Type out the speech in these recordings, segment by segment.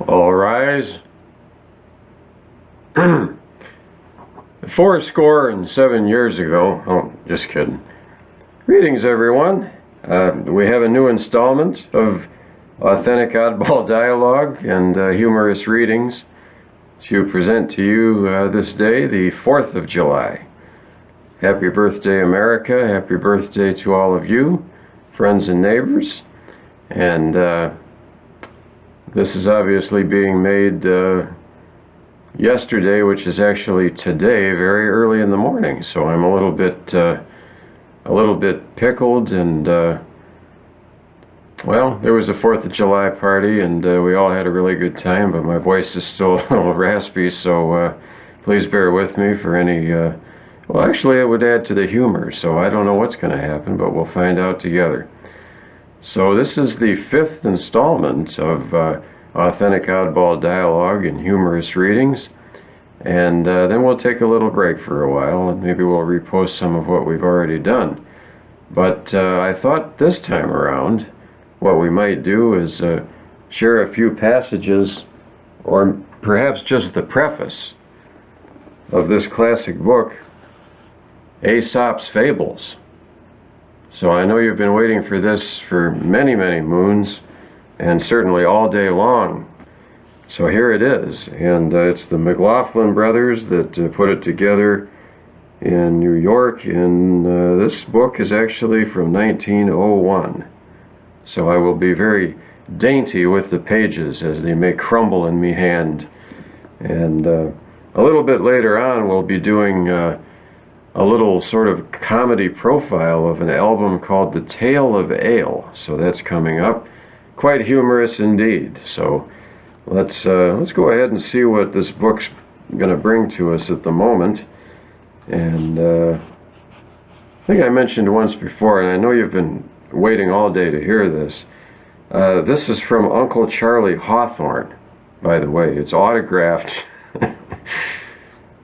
All rise. 407 years ago, oh, just kidding. Greetings, everyone. We have a new installment of Authentic Oddball Dialogue and Humorous Readings to present to you this day, the 4th of July. Happy birthday, America. Happy birthday to all of you, friends and neighbors. And this is obviously being made yesterday, which is actually today, very early in the morning. So I'm a little bit pickled, and well, there was a 4th of July party, and we all had a really good time. But my voice is still a little raspy, so please bear with me for any. Well, actually, it would add to the humor. So I don't know what's going to happen, but we'll find out together. So this is the 5th installment of Authentic Oddball Dialogue and Humorous Readings, and then we'll take a little break for a while, and maybe we'll repost some of what we've already done. But I thought this time around, what we might do is share a few passages, or perhaps just the preface, of this classic book, Aesop's Fables. So I know you've been waiting for this for many, many moons, and certainly all day long. So here it is, and it's the McLaughlin brothers that put it together in New York, and this book is actually from 1901. So I will be very dainty with the pages as they may crumble in me hand. And a little bit later on we'll be doing a little sort of comedy profile of an album called The Tale of Ale. So that's coming up. Quite humorous indeed. So let's go ahead and see what this book's going to bring to us at the moment. And I think I mentioned once before, and I know you've been waiting all day to hear this. This is from Uncle Charlie Hawthorne, by the way. It's autographed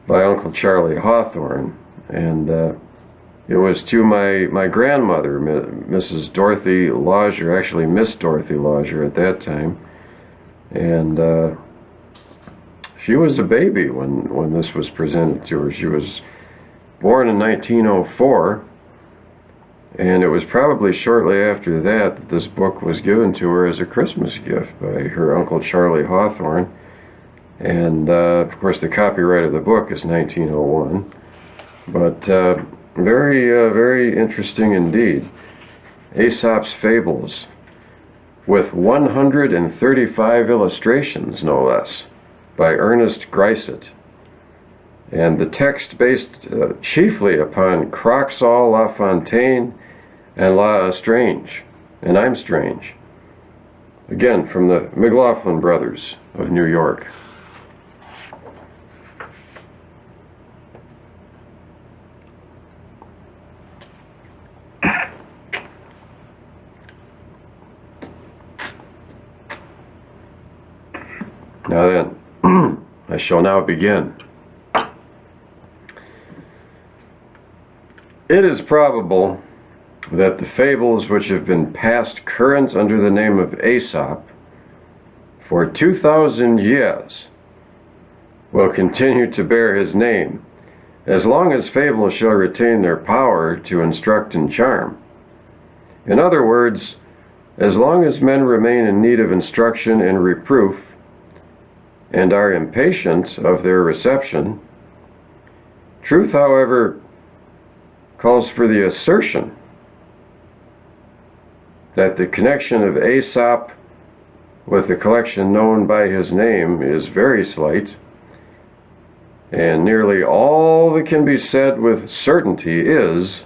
by Uncle Charlie Hawthorne, and it was to my grandmother, Mrs. Dorothy Lodger, actually Miss Dorothy Lodger at that time, and she was a baby when this was presented to her. She was born in 1904, and it was probably shortly after that this book was given to her as a Christmas gift by her Uncle Charlie Hawthorne, and of course the copyright of the book is 1901, but very, very interesting indeed. Aesop's Fables, with 135 illustrations, no less, by Ernest Grycet. And the text based chiefly upon Croxall, La Fontaine, and La Estrange, and I'm Strange. Again, from the McLaughlin brothers of New York. Now then, I shall now begin. It is probable that the fables which have been passed current under the name of Aesop for 2,000 years will continue to bear his name, as long as fables shall retain their power to instruct and charm. In other words, as long as men remain in need of instruction and reproof, and are impatient of their reception. Truth, however, calls for the assertion that the connection of Aesop with the collection known by his name is very slight, and nearly all that can be said with certainty is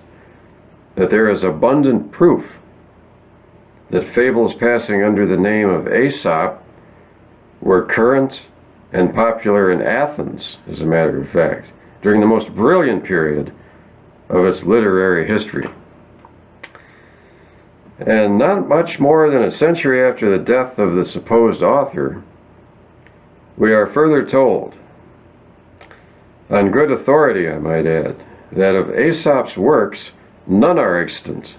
that there is abundant proof that fables passing under the name of Aesop were current and popular in Athens, as a matter of fact, during the most brilliant period of its literary history. And not much more than a century after the death of the supposed author, we are further told, on good authority I might add, that of Aesop's works none are extant,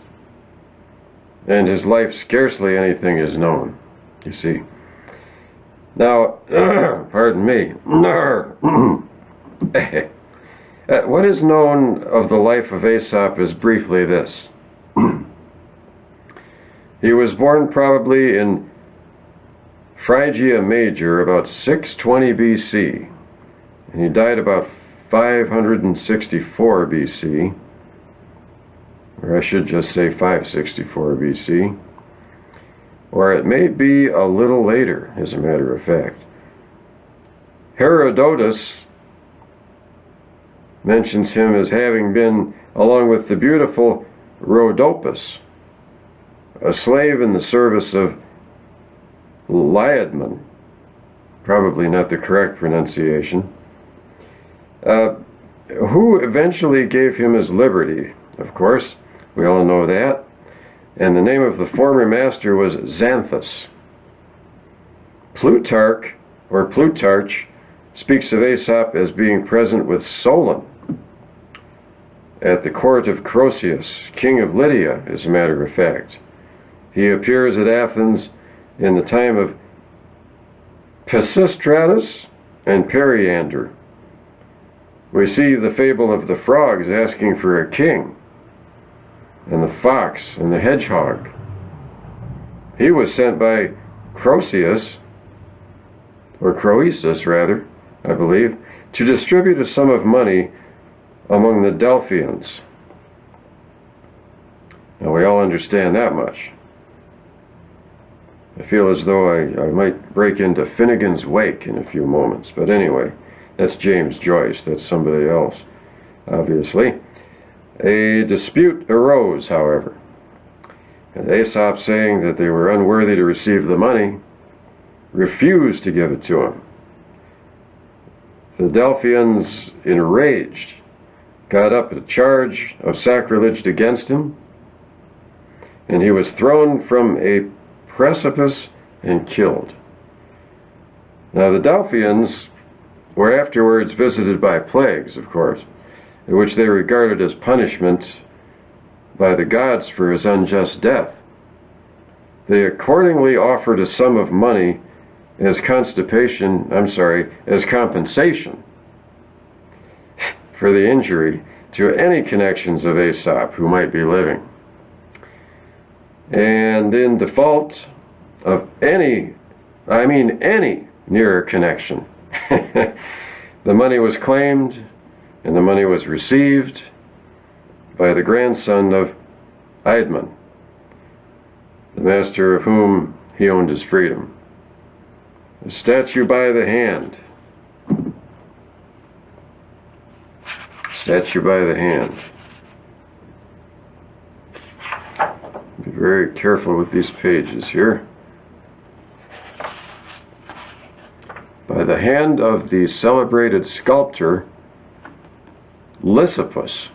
and his life scarcely anything is known, you see. Now, pardon me, what is known of the life of Aesop is briefly this. He was born probably in Phrygia Major about 620 BC, and he died about 564 BC, or I should just say 564 BC, or it may be a little later, as a matter of fact. Herodotus mentions him as having been, along with the beautiful Rhodopis, a slave in the service of Laedmon, probably not the correct pronunciation, who eventually gave him his liberty, of course, we all know that, and the name of the former master was Xanthus. Plutarch speaks of Aesop as being present with Solon at the court of Croesus, king of Lydia, as a matter of fact. He appears at Athens in the time of Pisistratus and Periander. We see the fable of the frogs asking for a king, and the fox and the hedgehog. He was sent by Croesus, or Croesus rather, I believe, to distribute a sum of money among the Delphians. Now we all understand that much. I feel as though I might break into Finnegan's Wake in a few moments, but anyway, that's James Joyce, that's somebody else, obviously. A dispute arose, however, and Aesop, saying that they were unworthy to receive the money, refused to give it to him. The Delphians, enraged, got up a charge of sacrilege against him, and he was thrown from a precipice and killed. Now the Delphians were afterwards visited by plagues, of course, which they regarded as punishment by the gods for his unjust death. They accordingly offered a sum of money as compensation for the injury to any connections of Aesop who might be living. And in default of any nearer connection, the money was claimed and the money was received by the grandson of Aedmon, the master of whom he owned his freedom. A statue by the hand. Statue by the hand. Be very careful with these pages here. By the hand of the celebrated sculptor Lysippus,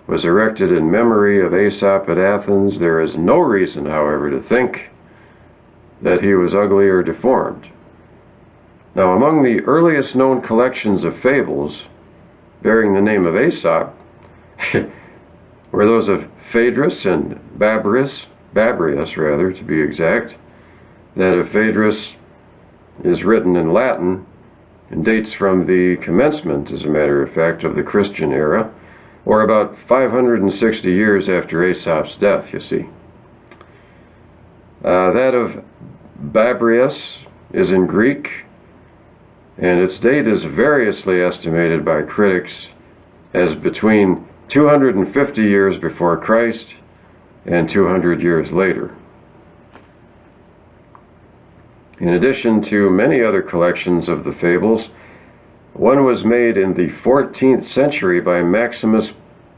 was erected in memory of Aesop at Athens. There is no reason, however, to think that he was ugly or deformed. Now, among the earliest known collections of fables bearing the name of Aesop were those of Phaedrus and Babrius rather, to be exact. That of Phaedrus is written in Latin and dates from the commencement, as a matter of fact, of the Christian era, or about 560 years after Aesop's death, you see. That of Babrius is in Greek, and its date is variously estimated by critics as between 250 years before Christ and 200 years later. In addition to many other collections of the fables, one was made in the 14th century by Maximus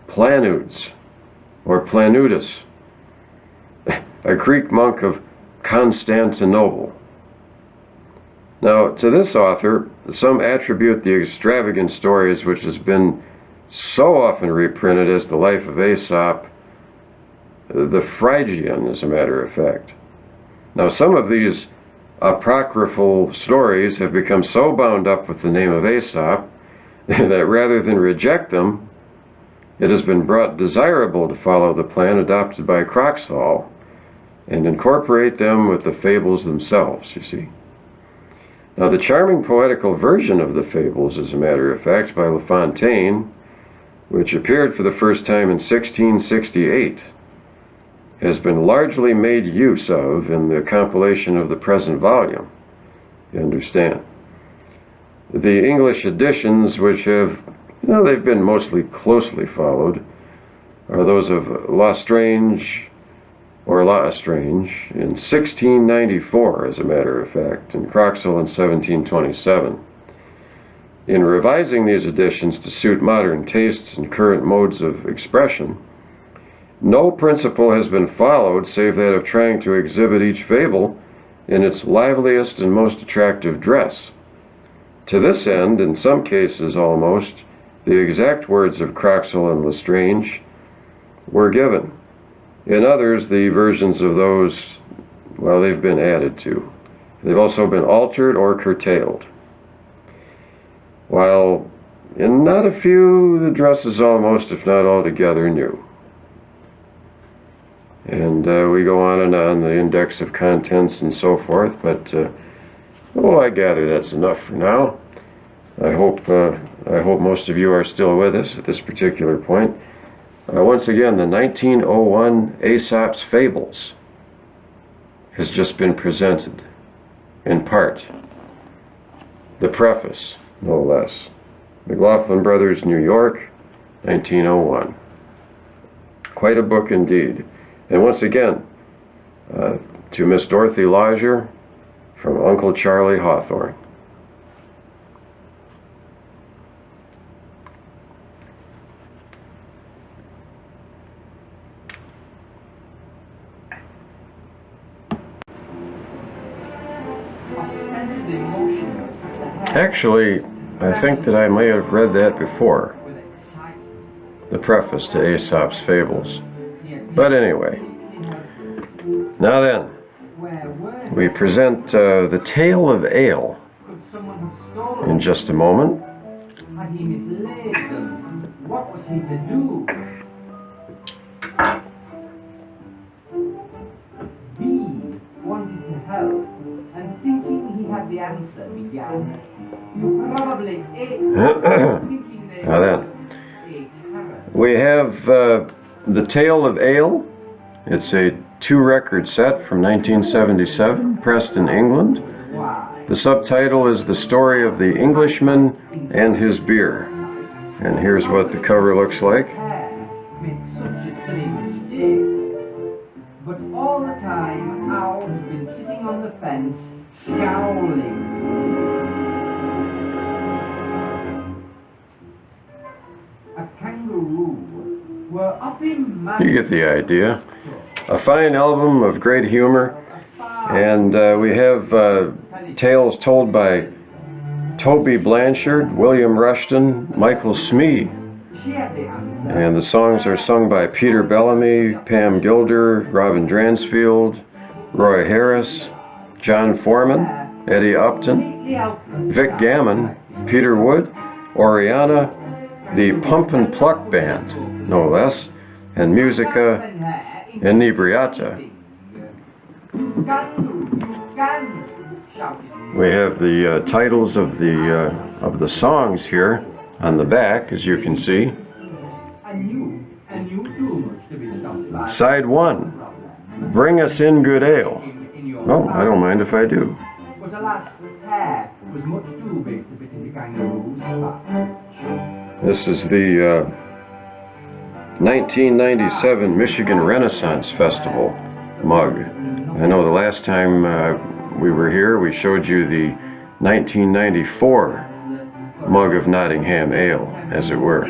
Planudes, or Planudus, a Greek monk of Constantinople. Now, to this author, some attribute the extravagant stories which has been so often reprinted as the life of Aesop, the Phrygian, as a matter of fact. Now, some of these apocryphal stories have become so bound up with the name of Aesop that rather than reject them, it has been brought desirable to follow the plan adopted by Croxall and incorporate them with the fables themselves, you see. Now, the charming poetical version of the fables, as a matter of fact, by La Fontaine, which appeared for the first time in 1668, has been largely made use of in the compilation of the present volume. You understand? The English editions, which have, they've been mostly closely followed, are those of L'Estrange, or L'Estrange, in 1694, as a matter of fact, and Croxall in 1727. In revising these editions to suit modern tastes and current modes of expression, no principle has been followed save that of trying to exhibit each fable in its liveliest and most attractive dress. To this end, in some cases almost, the exact words of Croxall and L'Estrange were given. In others, the versions of those, well, they've been added to. They've also been altered or curtailed. While in not a few, the dress is almost, if not altogether, new. And we go on, the index of contents and so forth, but, I gather that's enough for now. I hope most of you are still with us at this particular point. Once again, the 1901 Aesop's Fables has just been presented, in part. The preface, no less. McLaughlin Brothers, New York, 1901. Quite a book indeed. And once again, to Miss Dorothy Lodger, from Uncle Charlie Hawthorne. Actually, I think that I may have read that before, the preface to Aesop's Fables. But anyway, now then, we present the Tale of Ale in just a moment. Had he mislaid them? What was he to do? B wanted to help, and thinking he had the answer, began. You probably ate thinking they now then, we have the Tale of Ale. It's a 2-record set from 1977, pressed in England. The subtitle is The Story of the Englishman and His Beer. And here's what the cover looks like. Make such a silly mistake. But all the time, Owl had been sitting on the fence, scowling. A kangaroo were up in my... You get the idea. A fine album of great humor. And we have tales told by Toby Blanchard, William Rushton, Michael Smee. And the songs are sung by Peter Bellamy, Pam Gilder, Robin Dransfield, Roy Harris, John Foreman, Eddie Upton, Vic Gammon, Peter Wood, Oriana, the Pump and Pluck Band, no less, and Musica Inebriata. We have the titles of the songs here on the back, as you can see. Side 1, Bring Us In Good Ale. Oh, I don't mind if I do. But alas, the hair was much too big to fit in the kangaroo's patch. This is the 1997 Michigan Renaissance Festival mug. I know the last time we were here, we showed you the 1994 mug of Nottingham Ale, as it were.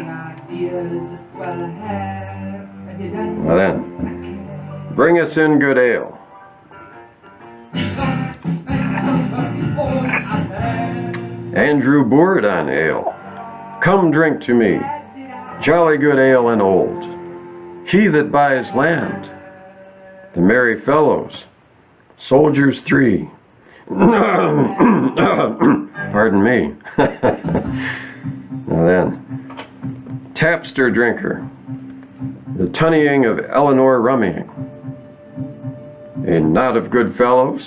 Well then, Bring Us In Good Ale. Andrew Boord on ale. Come drink to me, jolly good ale and old. He that buys land, the merry fellows, soldiers 3. Pardon me. Now then, Tapster Drinker, the tunnying of Eleanor Rummying. A A Knot of Good Fellows,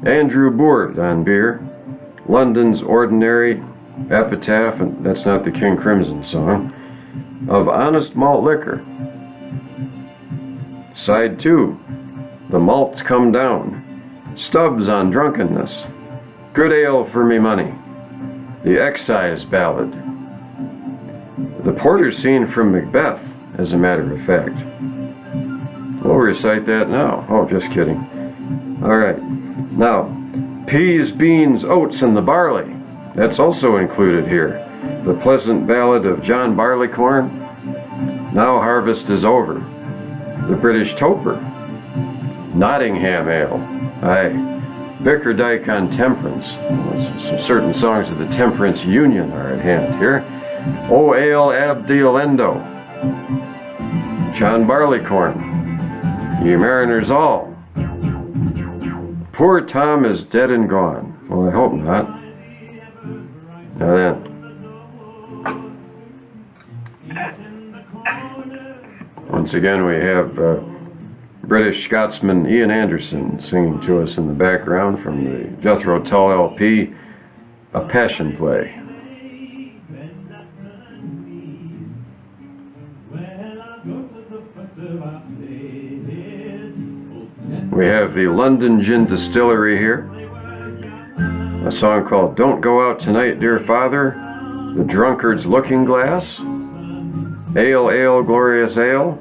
Andrew Boord on beer, London's Ordinary, Epitaph, and that's not the King Crimson song, of Honest Malt Liquor. Side 2, The Malts Come Down, Stubbs on Drunkenness, Good Ale for Me Money, The Excise Ballad, the Porter scene from Macbeth, as a matter of fact. We'll recite that now. Oh, just kidding. All right. Now, Peas, Beans, Oats, and the Barley. That's also included here. The Pleasant Ballad of John Barleycorn. Now Harvest is Over. The British Toper. Nottingham Ale. Aye. Bickerdike on Temperance. Some certain songs of the Temperance Union are at hand here. O Ale Abdiolendo. John Barleycorn. Ye Mariners All. Poor Tom is Dead and Gone. Well, I hope not. Now then. Once again, we have British Scotsman Ian Anderson singing to us in the background from the Jethro Tull LP, A Passion Play. We have the London Gin Distillery here. A song called Don't Go Out Tonight, Dear Father. The Drunkard's Looking Glass. Ale, Ale, Glorious Ale.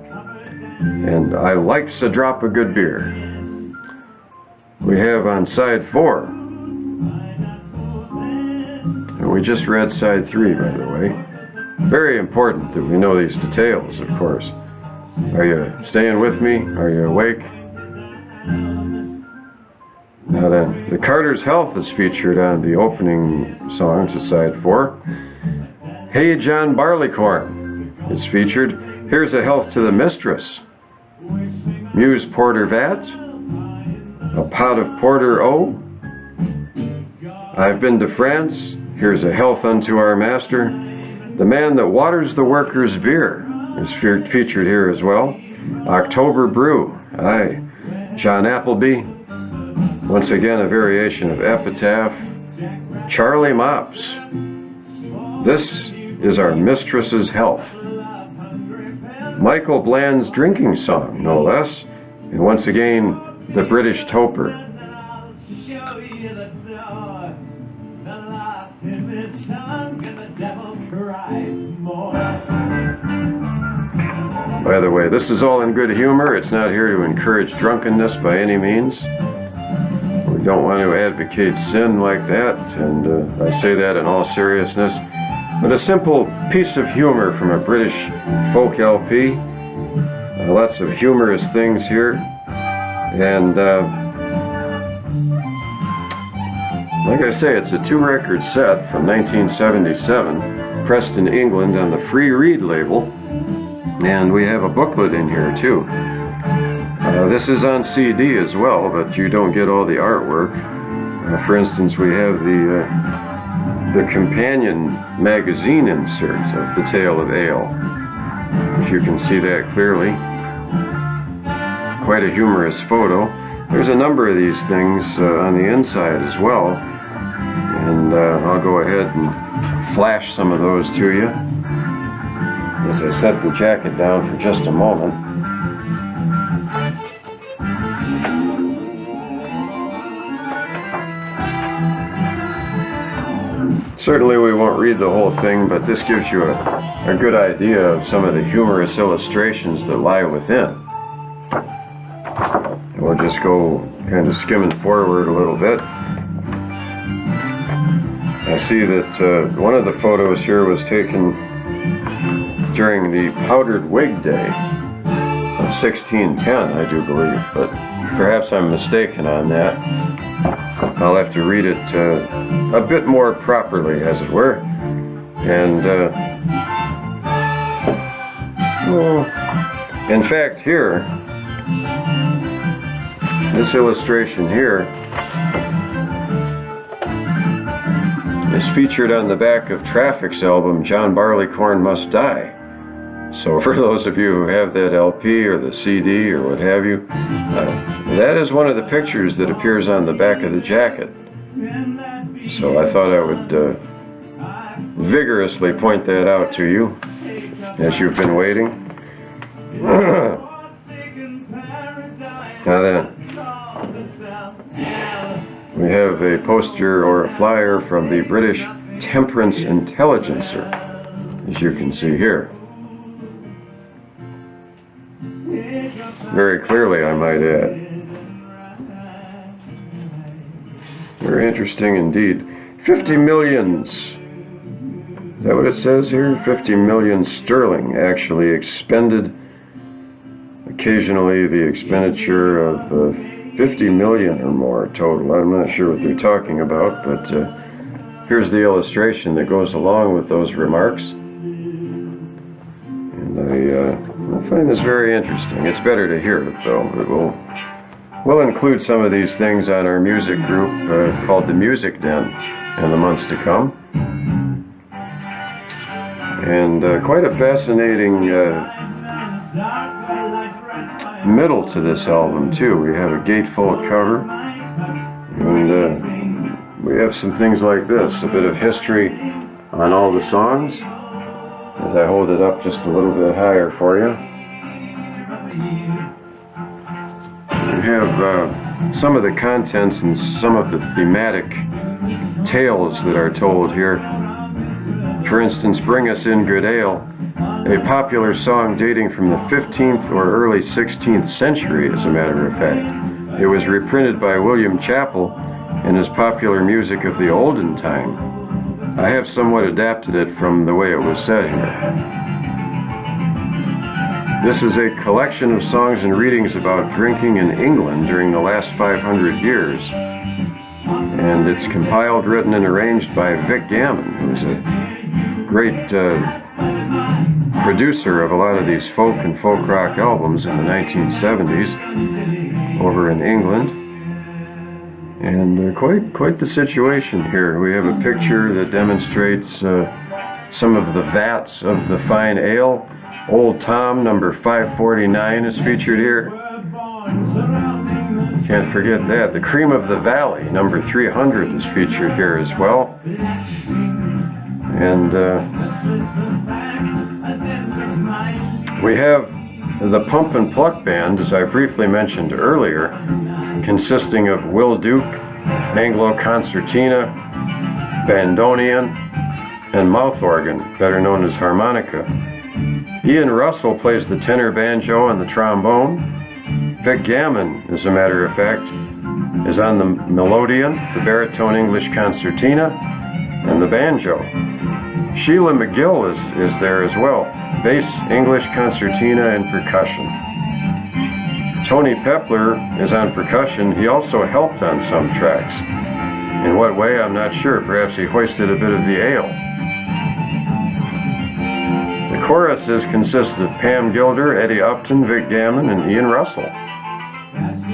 And I Likes a Drop of Good Beer. We have on side 4. And we just read side 3, by the way. Very important that we know these details, of course. Are you staying with me? Are you awake? Now then, the Carter's Health is featured on the opening songs of side 4. Hey John Barleycorn is featured. Here's a health to the mistress. Muse Porter Vat. A pot of Porter O. I've been to France. Here's a health unto our master. The man that waters the workers' beer is featured here as well. October Brew. Aye. John Appleby. Once again, a variation of Epitaph. Charlie Mops. This is our mistress's health. Michael Bland's drinking song, no less. And once again, the British Toper. By the way, this is all in good humor. It's not here to encourage drunkenness by any means. We don't want to advocate sin like that, and I say that in all seriousness. But a simple piece of humor from a British folk LP. Lots of humorous things here. And like I say, it's a 2-record set from 1977, pressed in England on the Free Reed label. And we have a booklet in here too. This is on CD as well, but you don't get all the artwork. For instance, we have the companion magazine insert of The Tale of Ale. If you can see that clearly. Quite a humorous photo. There's a number of these things on the inside as well. And I'll go ahead and flash some of those to you as I set the jacket down for just a moment. Certainly we won't read the whole thing, but this gives you a good idea of some of the humorous illustrations that lie within. We'll just go kind of skimming forward a little bit. I see that one of the photos here was taken during the Powdered Wig Day of 1610, I do believe, but perhaps I'm mistaken on that. I'll have to read it a bit more properly, as it were. And in fact, here, this illustration here is featured on the back of Traffic's album, John Barleycorn Must Die. So for those of you who have that LP or the CD or what have you, that is one of the pictures that appears on the back of the jacket. So I thought I would vigorously point that out to you as you've been waiting. Now then, we have a poster or a flyer from the British Temperance Intelligencer, as you can see here. Very clearly, I might add. Very interesting indeed. 50 millions. Is that what it says here? 50 million sterling actually expended. Occasionally the expenditure of 50 million or more total. I'm not sure what they're talking about, but here's the illustration that goes along with those remarks. And I find this very interesting. It's better to hear it, though. We'll include some of these things on our music group called the Music Den in the months to come. And quite a fascinating middle to this album, too. We have a gatefold cover, and we have some things like this, a bit of history on all the songs, as I hold it up just a little bit higher for you. We have some of the contents and some of the thematic tales that are told here. For instance, Bring Us In Good Ale, a popular song dating from the 15th or early 16th century, as a matter of fact. It was reprinted by William Chappell in his popular music of the olden time. I have somewhat adapted it from the way it was said here. This is a collection of songs and readings about drinking in England during the last 500 years. And it's compiled, written, and arranged by Vic Gammon, who's a great producer of a lot of these folk and folk rock albums in the 1970s over in England. And quite the situation here. We have a picture that demonstrates some of the vats of the fine ale. Old Tom, number 549, is featured here. Can't forget that. The Cream of the Valley, number 300, is featured here as well. And we have the Pump and Pluck Band, as I briefly mentioned earlier, consisting of Will Duke, Anglo-Concertina, Bandonion, and mouth organ, better known as harmonica. Ian Russell plays the tenor banjo and the trombone. Vic Gammon, as a matter of fact, is on the melodeon, the baritone English concertina, and the banjo. Sheila McGill is there as well, bass, English concertina, and percussion. Tony Pepler is on percussion. He also helped on some tracks. In what way, I'm not sure. Perhaps he hoisted a bit of the ale. The choruses consist of Pam Gilder, Eddie Upton, Vic Gammon, and Ian Russell.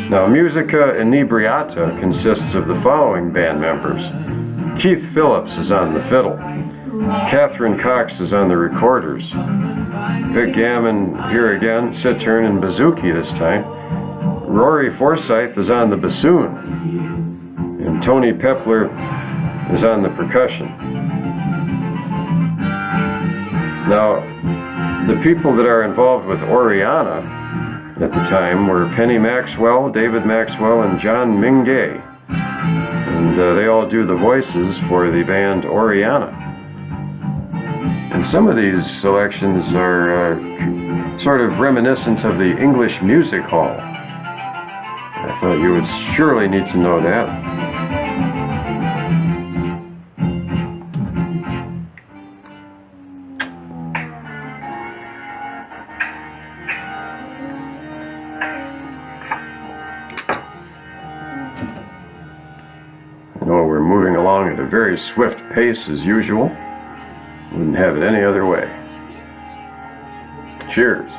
Now, Musica Inebriata consists of the following band members. Keith Phillips is on the fiddle. Catherine Cox is on the recorders. Vic Gammon, here again, cittern and bouzouki this time. Rory Forsyth is on the bassoon. And Tony Pepler is on the percussion. Now, the people that are involved with Oriana at the time were Penny Maxwell, David Maxwell, and John Mingay. And they all do the voices for the band Oriana. And some of these selections are sort of reminiscent of the English Music Hall. I thought you would surely need to know that. We're moving along at a very swift pace as usual. Wouldn't have it any other way. Cheers.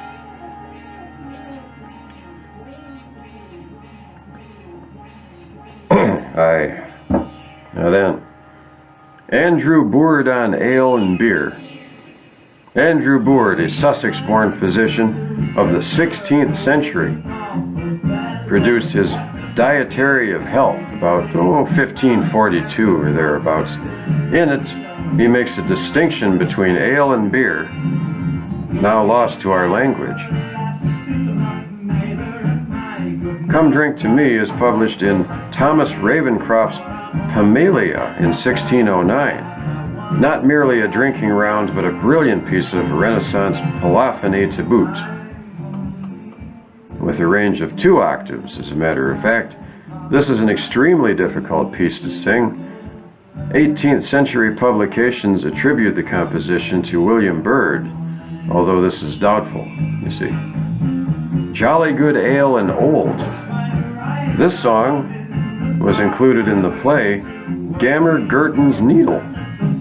Aye. Now then, Andrew Bourdon Ale and Beer. Andrew Boord, a Sussex-born physician of the 16th century, produced his Dietary of Health about 1542 or thereabouts. In it, he makes a distinction between ale and beer, now lost to our language. Come Drink to Me is published in Thomas Ravencroft's Pamelia in 1609. Not merely a drinking round, but a brilliant piece of Renaissance polyphony to boot, with a range of 2 octaves, as a matter of fact. This is an extremely difficult piece to sing. 18th century publications attribute the composition to William Byrd, although this is doubtful, you see. Jolly Good Ale and Old. This song was included in the play Gammer Gurton's Needle.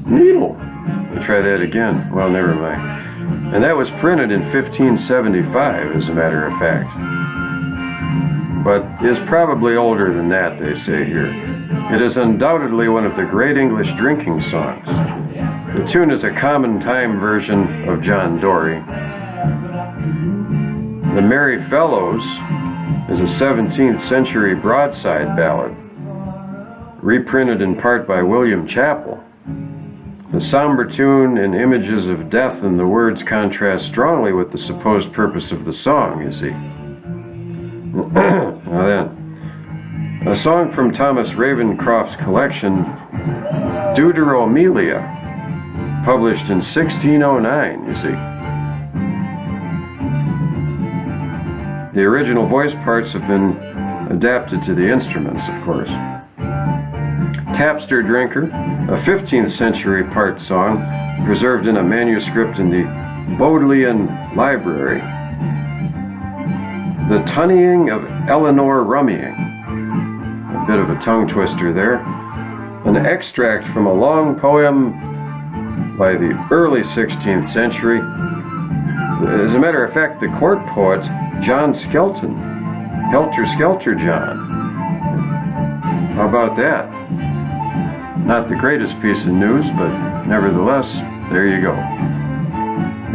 Needle. Let me try that again. Well, never mind. And that was printed in 1575, as a matter of fact. But is probably older than that, they say here. It is undoubtedly one of the great English drinking songs. The tune is a common time version of John Dory. The Merry Fellows is a 17th century broadside ballad, reprinted in part by William Chappell. The somber tune and images of death in the words contrast strongly with the supposed purpose of the song, you see. Now then, a song from Thomas Ravencroft's collection, Deuteromelia, published in 1609, you see. The original voice parts have been adapted to the instruments, of course. Tapster Drinker, a 15th century part song preserved in a manuscript in the Bodleian Library. The Tunnying of Eleanor Rummying, a bit of a tongue twister there. An extract from a long poem by the early 16th century. As a matter of fact, the court poet John Skelton, Helter Skelter John. How about that? Not the greatest piece of news, but nevertheless, there you go.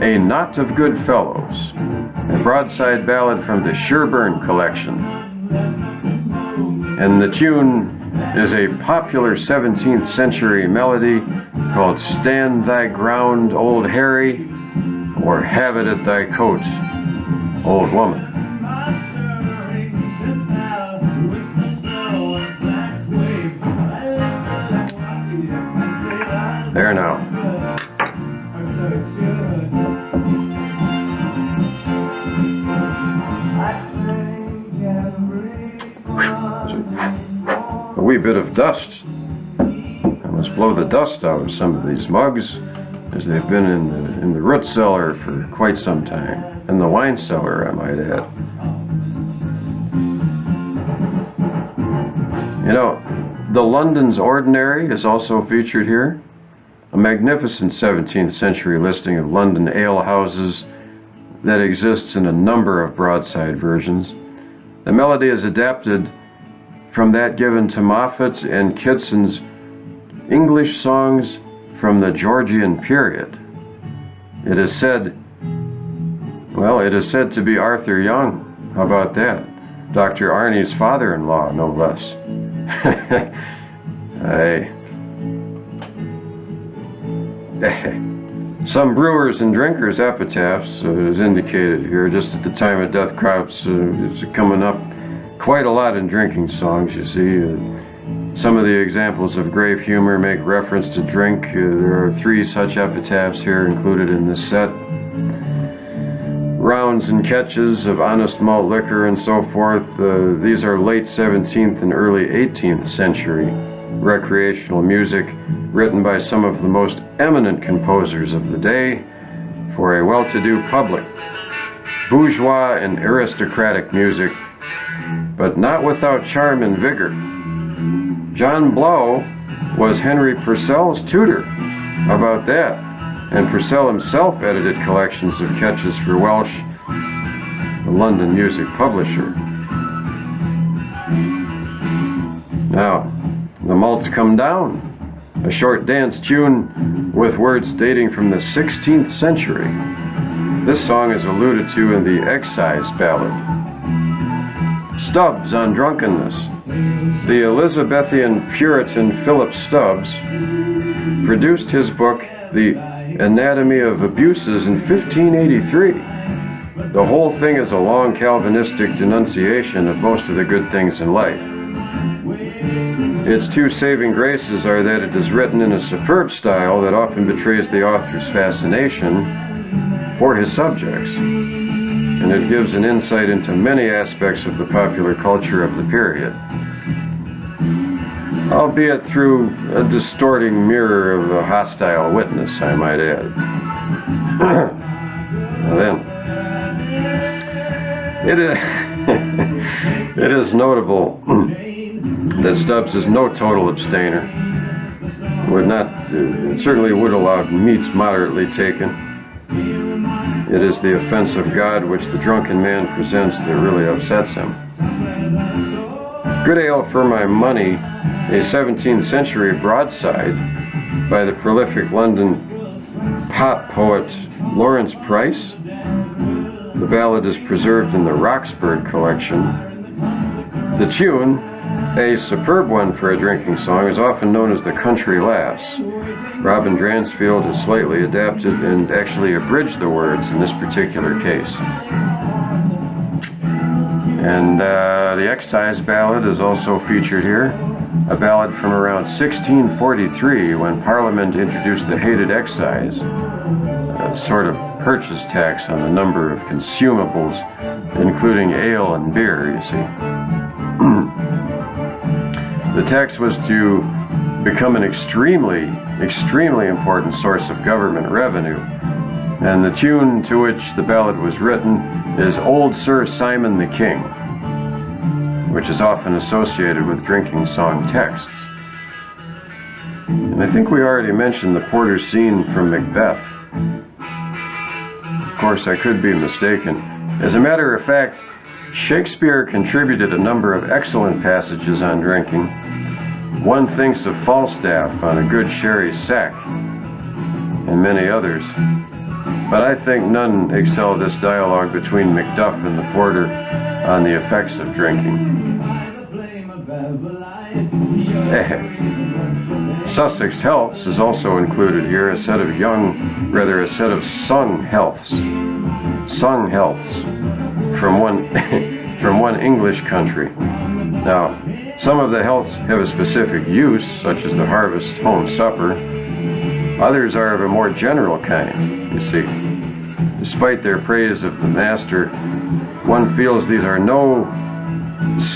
A Knot of Good Fellows, a broadside ballad from the Sherburne collection. And the tune is a popular 17th century melody called Stand Thy Ground, Old Harry, or Have It at Thy Coat, Old Woman. There now. A wee bit of dust. I must blow the dust out of some of these mugs, as they've been in the root cellar for quite some time. And the wine cellar, I might add. You know, the London's Ordinary is also featured here. A magnificent 17th century listing of London ale houses that exists in a number of broadside versions. The melody is adapted from that given to Moffat's and Kitson's English songs from the Georgian period. It is said to be Arthur Young. How about that? Dr. Arnie's father-in-law, no less. Some brewers and drinkers' epitaphs is indicated here. Just at the time of death, crops is coming up quite a lot in drinking songs, you see. Some of the examples of grave humor make reference to drink. There are 3 such epitaphs here included in this set. Rounds and catches of honest malt liquor and so forth. These are late 17th and early 18th century recreational music written by some of the most eminent composers of the day for a well-to-do public. Bourgeois and aristocratic music, but not without charm and vigor. John Blow was Henry Purcell's tutor. How about that? And Purcell himself edited collections of catches for Welsh, the London music publisher. Now, the malts come down. a short dance tune with words dating from the 16th century. This song is alluded to in the Excise Ballad. Stubbs on drunkenness. The Elizabethan Puritan Philip Stubbs produced his book, The Anatomy of Abuses, in 1583. The whole thing is a long Calvinistic denunciation of most of the good things in life. Its two saving graces are that it is written in a superb style that often betrays the author's fascination for his subjects, and it gives an insight into many aspects of the popular culture of the period, albeit through a distorting mirror of a hostile witness, I might add. Now then, it is notable that Stubbs is no total abstainer. Certainly would allow meats moderately taken. It is the offense of God which the drunken man presents that really upsets him. Good ale for my money, a 17th century broadside by the prolific London pop poet Lawrence Price. The ballad is preserved in the Roxburgh collection. The tune, a superb one for a drinking song, is often known as the Country Lass. Robin Dransfield has slightly adapted and actually abridged the words in this particular case. And the Excise Ballad is also featured here, a ballad from around 1643 when Parliament introduced the hated excise, a sort of purchase tax on the number of consumables, including ale and beer, you see. The tax was to become an extremely important source of government revenue, and the tune to which the ballad was written is Old Sir Simon the King, which is often associated with drinking song texts. And I think we already mentioned the porter scene from Macbeth. Of course, I could be mistaken. As a matter of fact, Shakespeare contributed a number of excellent passages on drinking. One thinks of Falstaff on a good sherry sack, and many others. But I think none excel this dialogue between Macduff and the porter on the effects of drinking. Sussex Healths is also included here, a set of sung healths. Sung healths from one English country. Now, some of the healths have a specific use, such as the harvest home supper. Others are of a more general kind, you see. Despite their praise of the master, one feels these are no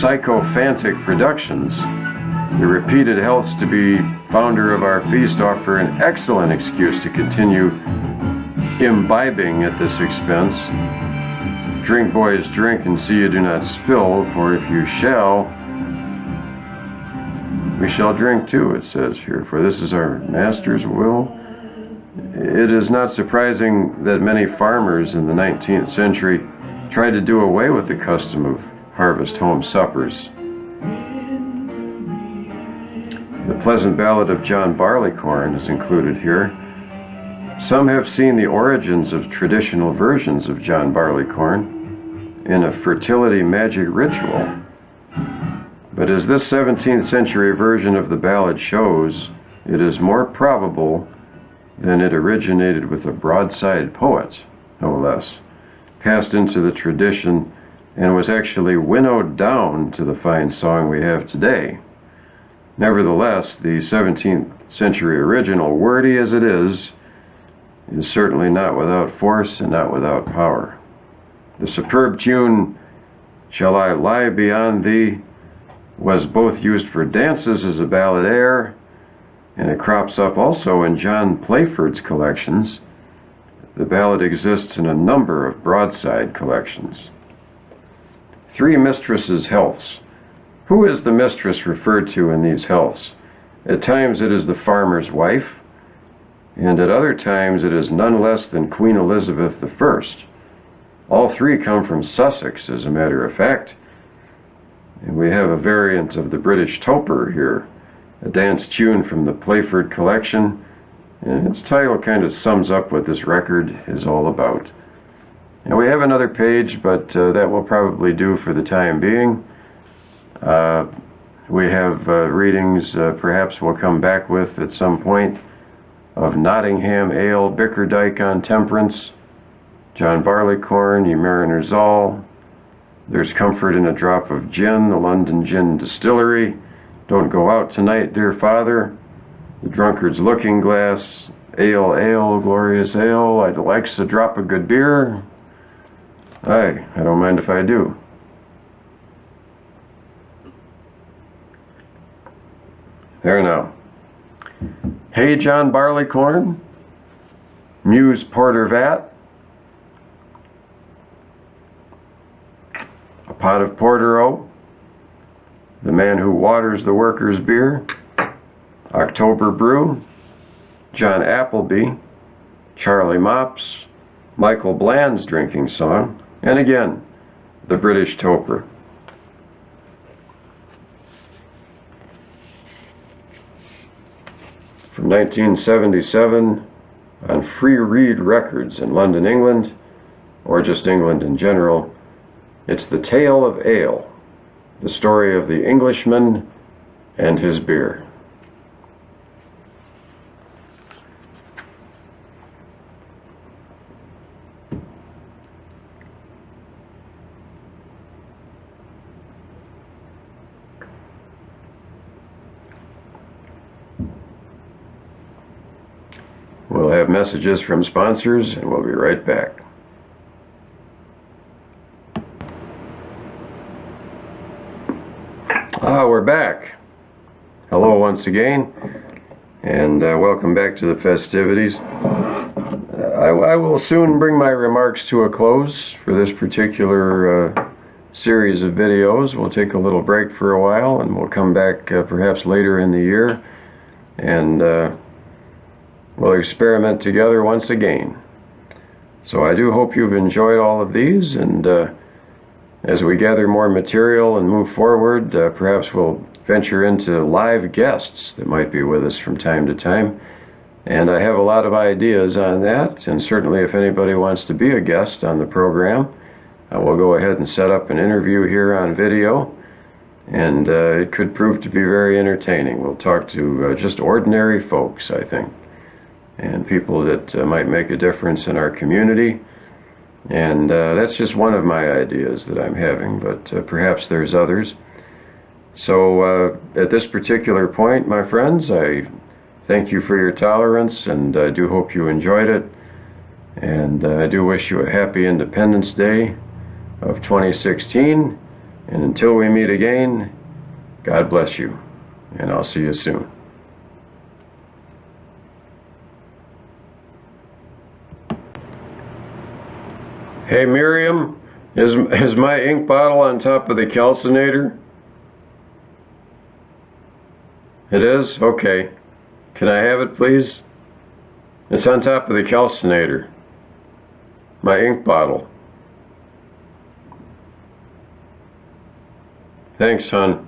sycophantic productions. The repeated healths to be founder of our feast offer an excellent excuse to continue imbibing at this expense. Drink, boys, drink, and see you do not spill, for if you shall, we shall drink too, it says here, for this is our master's will. It is not surprising that many farmers in the 19th century tried to do away with the custom of harvest home suppers. The pleasant ballad of John Barleycorn is included here. Some have seen the origins of traditional versions of John Barleycorn in a fertility magic ritual. But as this 17th century version of the ballad shows, it is more probable that it originated with a broadside poet, no less, passed into the tradition, and was actually winnowed down to the fine song we have today. Nevertheless, the 17th century original, wordy as it is certainly not without force and not without power. The superb tune, Shall I Lie Beyond Thee, was both used for dances as a ballad air, and it crops up also in John Playford's collections. The ballad exists in a number of broadside collections. Three Mistresses' Healths. Who is the mistress referred to in these healths? At times it is the farmer's wife, and at other times it is none less than Queen Elizabeth I. All three come from Sussex, as a matter of fact, and we have a variant of the British toper here, a dance tune from the Playford collection, and its title kind of sums up what this record is all about. And we have another page, but that will probably do for the time being. We have readings perhaps we'll come back with at some point of Nottingham Ale, Bickerdike on Temperance, John Barleycorn, Ye Mariner's All, There's Comfort in a Drop of Gin, the London Gin Distillery, Don't Go Out Tonight, Dear Father, The Drunkard's Looking Glass, Ale, Ale, Glorious Ale, I'd likes a drop of good beer. Aye, I don't mind if I do. There now. Hey John Barleycorn, Muse Porter Vat, A Pot of Porter-O, The Man Who Waters the Workers' Beer, October Brew, John Appleby, Charlie Mops, Michael Bland's Drinking Song, and again, The British Toper. From 1977 on Free Reed Records in London, England, or just England in general, it's The Tale of Ale, the story of the Englishman and his beer. We'll have messages from sponsors, and we'll be right back. We're back. Hello once again, and welcome back to the festivities. I will soon bring my remarks to a close for this particular series of videos. We'll take a little break for a while, and we'll come back perhaps later in the year, and we'll experiment together once again. So I do hope you've enjoyed all of these, and as we gather more material and move forward, perhaps we'll venture into live guests that might be with us from time to time. And I have a lot of ideas on that, and certainly if anybody wants to be a guest on the program, we'll go ahead and set up an interview here on video, and it could prove to be very entertaining. We'll talk to just ordinary folks, I think, and people that might make a difference in our community. And that's just one of my ideas that I'm having, but perhaps there's others. So at this particular point, my friends, I thank you for your tolerance, and I do hope you enjoyed it. And I do wish you a happy Independence Day of 2016. And until we meet again, God bless you, and I'll see you soon. Hey Miriam, is my ink bottle on top of the calcinator? It is? Okay. Can I have it, please? It's on top of the calcinator. My ink bottle. Thanks, hon.